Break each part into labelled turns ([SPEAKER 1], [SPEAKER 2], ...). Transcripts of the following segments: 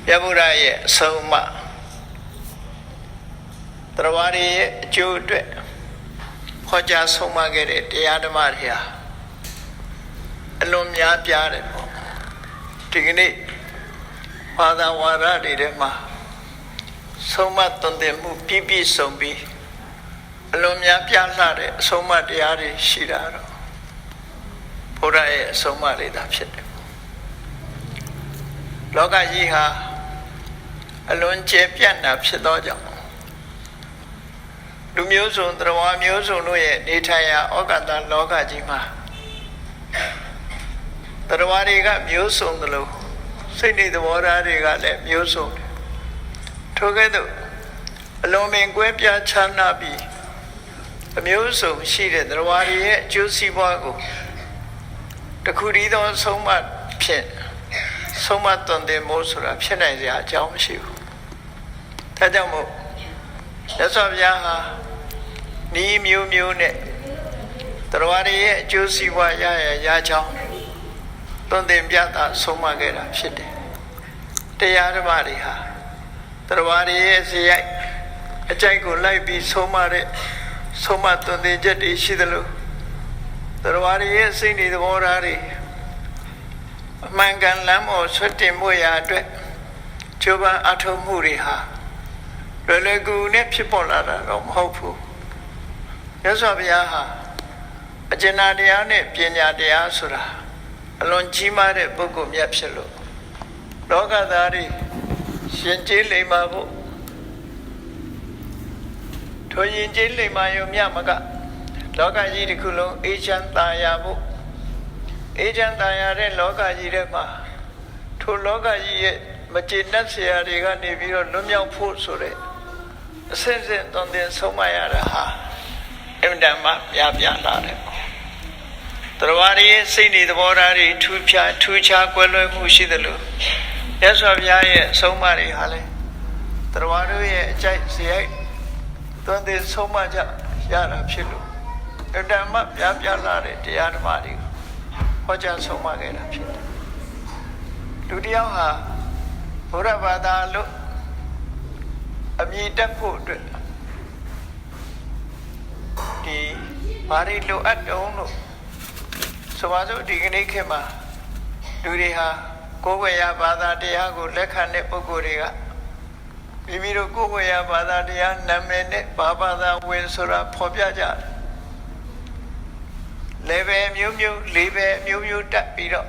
[SPEAKER 1] မြတ်ဗုဒ္ဓရဲ့အဆုံးအမတရားတွေရဲ့အကျိုးအတွက်ဟောကြားဆုံးမခဲ့တဲ့တရားဓမ္မတွေဟာအလွန်များပြားတယ်ပေါ့ဒီကနေ့ဘာသာဝါဒတွေထဲမှာဆုံးမသွန်သင်မှုပြည့်စုံပြီးအလွန်များပြားလှတဲ့အဆုံးအမတရားတွေရှိတာတော့ဘုရားရဲ့အဆုံးအမတွေသာဖြစ်တယ်လောကကြီးဟာအလွန်ကျယ်ပြန့်တာဖြစ်သောကြောင့်လူမျိုးစုံတရားမျိုးစုံတို့ရဲ့နေထိုင်ရာဩကာသလောကကြီးမှာတရားတွေကမျိုးစုံသလိုစိတ်နေသဘောထားတွေကလည်းမျိုးစုံတယ်ထိုကဲ့သို့အလုံးမင်းကွဲပြားခြားနားပြီးအမျိုးစုံရှိတဲ့တရားတွေရဲ့အကျိုးစီးပွားကိုတခုတည်းသောဆုံးမဖြစ်ဆုံးမသွန်သင်မို့ဆိုတာဖြစ်နိုင်စရာအကြောင်းမရှိဘူးဒါကြောင့်မို့မြတ်စွာဘုရားဟာဤမျိုးမျိုးနဲ့တရားတွေရဲ့အကျိုးစီးပွားရကြောင်းသွန်သင်ပြတာဆုံးမခဲ့တာဖြစ်တယ်တရားဓမ္မတွေဟာတရားတွေရဲ့ဇေယျအကြိုက်ကိုလိုက်ပြီးဆုံးမတဲ့ဆုံးမသွန်သင်ချက်တွေရှိသလိုတရားတွေရဲ့စိတ်နေသဘောထားတွေအမှန်ကန်လမ်းပေါ်ဆွတ်တင်မှုရာအတွက်ကြိုးပမ်းအထောက်မှုတွေဟာလွယ်လွယ်ကူကူနဲ့ဖြစ်ပေါ်လာတာတော့မဟုတ်ဘူးမြတ်စွာဘုရားဟာအကျဉ်းတရားနဲ့ပညာတရားဆိုတာအလွန်ကြီးမားတဲ့ပုဂ္ဂိုလ်မြတ်ဖြစ်လို့လောကသားတွေရှင်ကျေးလိမ္မာဖို့ထိုရင်ကျေးလိမ္မာယုံမြမကလောကကြီးတစ်ခုလုံးအေးချမ်းသာယာဖို့အေးချမ်းသာယာတဲ့လောကကြီးထဲမှာထိုလောကကြီးရဲ့မကျေနပ်စရာတွေကနေပြီးတော့လွတ်မြောက်ဖို့ဆိုတဲ့အစစ်စစ်သွန်သင်ဆုံးမရတာဟာအမှန်တမ်းပြလာတယ်တရားတွေစိတ်နေသဘောထားတွေထူးခြားကွဲလွဲမှုရှိသလိုမြတ်စွာဘုရားရဲ့ဆုံးမတွေဟာလည်းတရားတို့ရဲ့အကြိုက်စရိုက်သွန်သင်ဆုံးမကြရတာဖြစ်လို့အမှန်တမ်းပြလာတဲ့တရားဓမ္မတွေကိုဟောကြားဆုံးမခဲ့တာဖြစ်တယ်လူတစ်ယောက်ဟာဘုရားဘာသာလို့အမြင်တက်ဖို့အတွက်ဒီဘာတွေလိုအပ်တုံးလို့ဆိုပါစို့ဒီကနေ့ခေတ်မှာလူတွေဟာကိုယ်ဝေယဘာသာတရားကိုလက်ခံတဲ့ပုဂ္ဂိုလ်တွေကမိမိတို့ကိုယ်ဝေယဘာသာတရားနာမည်နဲ့ဘာသာဝင်ဆိုတာဖော်ပြကြတယ်level မျိုးမျိုး level မျိုးမျိုးတက်ပြီးတော့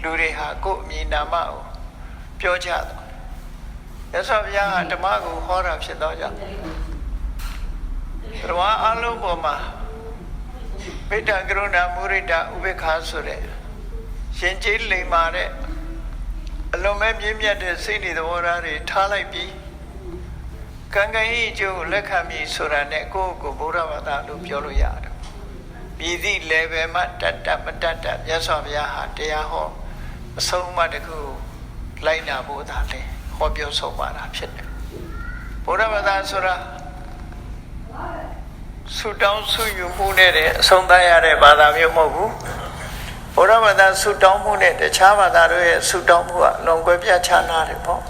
[SPEAKER 1] လူတွေဟာကိုယ်အမည်နာမကိုပြောကြတယ်မြတ်စွာဘုရားဟာဓမ္မကိုဟောတာဖြစ်တော့ကြောင့်တရားအလုံးပေါ်မှာမေတ္တာကရုဏာမုဒိတာဥပေက္ခဆိုတဲ့ရှင်ကျေးလိမ္မာတဲ့အလွန်ပဲမြင့်မြတ်တဲ့စိတ်နေသဘောထားတွေထားလိုက်ပြီးကံကံဤအကျိုးကိုလက်ခံပြီးဆိုတာနဲ့ကိုယ့်ကိုယ်ဗုဒ္ဓဘာသာလို့ပြောလို့ရတယ်ပြည်သည့် level မှာတတ်မတတ်မြတ်စွာဘုရားဟာတရားဟောအဆုံးအမတစ်ခုလိုက်နာဖို့သာလေဟောပြောဆုံးပါတာဖြစ်တယ်ဗုဒ္ဓဘာသာဆိုတာဆုတောင်းဆုယူမှုနဲ့အဆုံးသတ်ရတဲ့ဘာသာမျိုးမဟုတ်ဘူးဘုရားဘာသာဆုတောင်းမှုနဲ့တခြားဘာသာတို့ရဲ့ဆုတောင်းမှုကလွန်ကွဲပြားခြားနားတယ်ပေါ့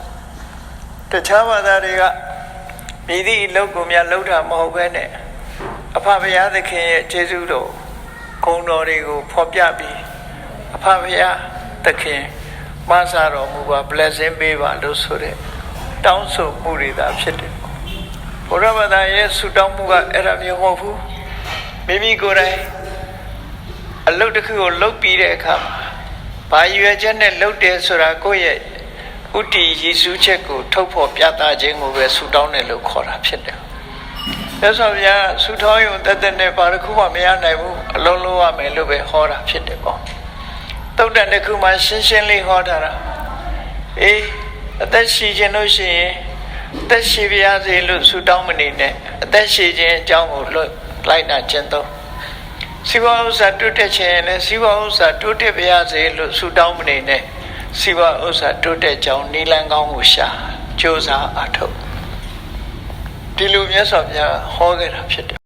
[SPEAKER 1] တခြားဘာသာတွေကမြည်သည့်အလုပ်ကိုများလုပ်တာမဟုတ်ဘဲနဲ့အဖဘုရားသခင်ရဲ့ကျေးဇူးတော်ဂုဏ်တော်တွေကိုဖော်ပြပြီးအဖဘုရားသခင်မဆာတော်မူပါ blessing ပေးပါလို့ဆိုတဲ့တောင်းဆိုမှုတွေသာဖြစ်တယ်ဘုရားဘာသာရဲ့ဆုတောင်းမှုကအဲ့ဒါမျိုးမဟုတ်ဘူးမိမိကိုယ်တိုင်အလုပ်တစ်ခုကိုလုပ်ပြီးတဲ့အခါမှာဘာရွယ်ချက်နဲ့လုပ်တယ်ဆိုတာကိုယ့်ရဲ့ဥတီရည်စူးချက်ကိုထုတ်ဖော်ပြသခြင်းကိုပဲဆုတောင်းတယ်လို့ခေါ်တာဖြစ်တယ်မြတ်စွာဘုရားဆုတောင်းရုံတသက်နဲ့ဘာတစ်ခုမှမရနိုင်ဘူးအလုံးလုံးရမယ်လို့ပဲဟောတာဖြစ်တယ်ပေါ့သုတ်တန်တစ်ခုမှရှင်းရှင်းလေးဟောတာအသက်ရှိခြင်းလို့ရှိရင်အသက်ရှိပါရစေလို့ဆုတောင်းမနေနဲ့အသက်ရှိခြင်းအကြောင်းကိုလိုက်နာကျင့်သုံးစီဝါဥစ္စာတိုးတက်ခြင်းနဲ့စီဝါဥစ္စာတိုးတက်ပါရစေလို့ဆုတောင်းမနေနဲ့စီဝါဥစ္စာတိုးတက်ကြောင်းနိလန်းကောင်းကိုရှာကြိုးစားအထောက်ဒီလိုမြတ်စွာဘုရားဟောခဲ့တာဖြစ်တယ်